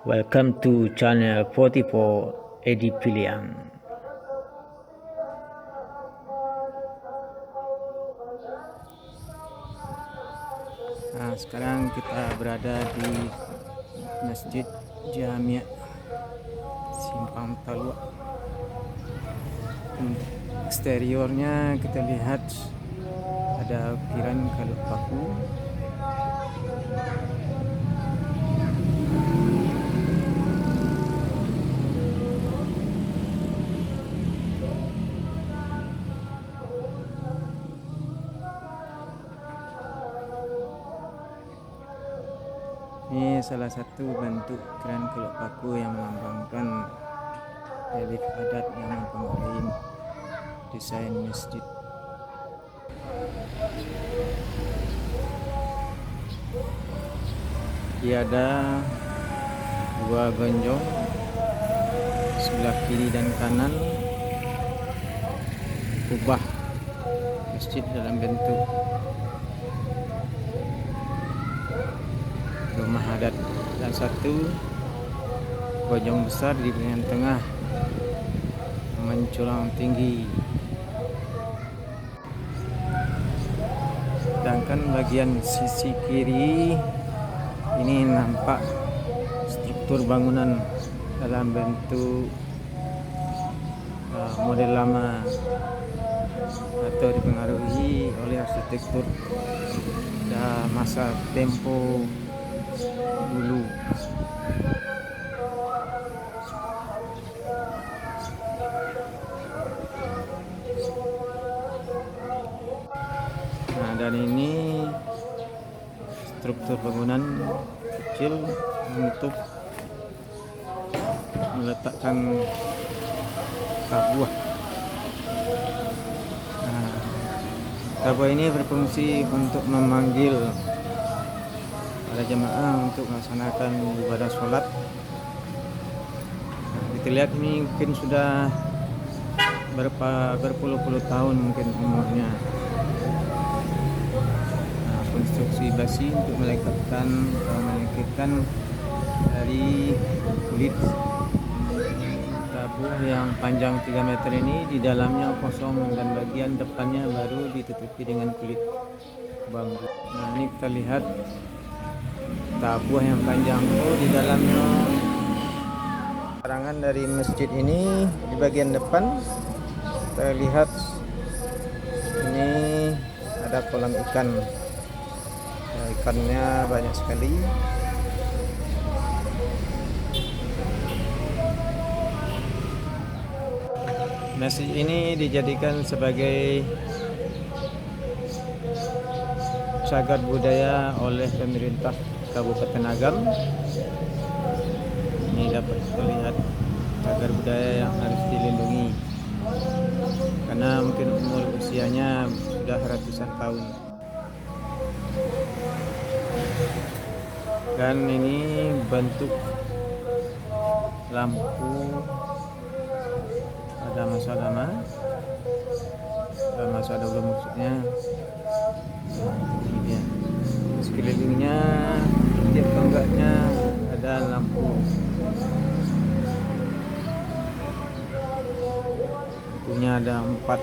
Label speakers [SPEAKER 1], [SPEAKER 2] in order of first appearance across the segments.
[SPEAKER 1] Welcome to channel 44 Edi Piliang. Nah, sekarang kita berada di Masjid Jami' Simpang Talua. Eksteriornya kita lihat ada ukiran kalut paku. Ini salah satu bentuk ukiran kalut paku yang melambangkan relief adat yang mempengaruhi desain masjid. Dia ada dua gonjong sebelah kiri dan kanan, kubah masjid dalam bentuk rumah adat, dan satu gonjong besar di bagian tengah menculang tinggi. Sedangkan bagian sisi kiri ini nampak struktur bangunan dalam bentuk model lama atau dipengaruhi oleh arsitektur masa tempo dulu. Nah, dan ini struktur bangunan kecil untuk meletakkan tabuah. Nah, tabuah ini berfungsi untuk memanggil para jemaah untuk melaksanakan ibadah sholat. Nah, kita lihat ini mungkin sudah berpuluh-puluh tahun mungkin umurnya. Nah, konstruksi basi untuk melengkapkan dari kulit tabuh yang panjang 3 meter ini. Di dalamnya kosong dan bagian depannya baru ditutupi dengan kulit bambu. Nah, ini kita lihat tabuh yang panjang itu di dalamnya. Karangan dari masjid ini di bagian depan kita lihat ini ada kolam ikan. Nah, ikannya banyak sekali. Masjid ini dijadikan sebagai cagar budaya oleh pemerintah Kabupaten Agam. Ini dapat terlihat cagar budaya yang harus dilindungi karena mungkin umur usianya sudah ratusan tahun. Dan ini bentuk lampu pada masa lama, masa dahulu maksudnya. Ini dia. Sekelilingnya tiap tonggaknya ada lampu. Lampunya ada 4.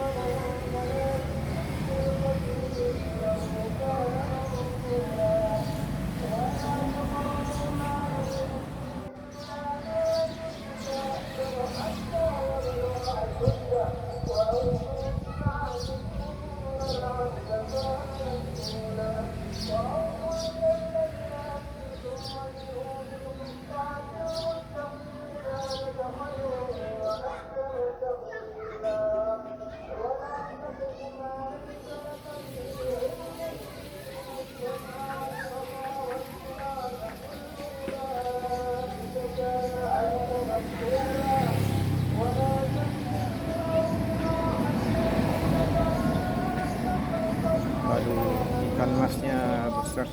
[SPEAKER 1] Waduh, ikan masnya besar.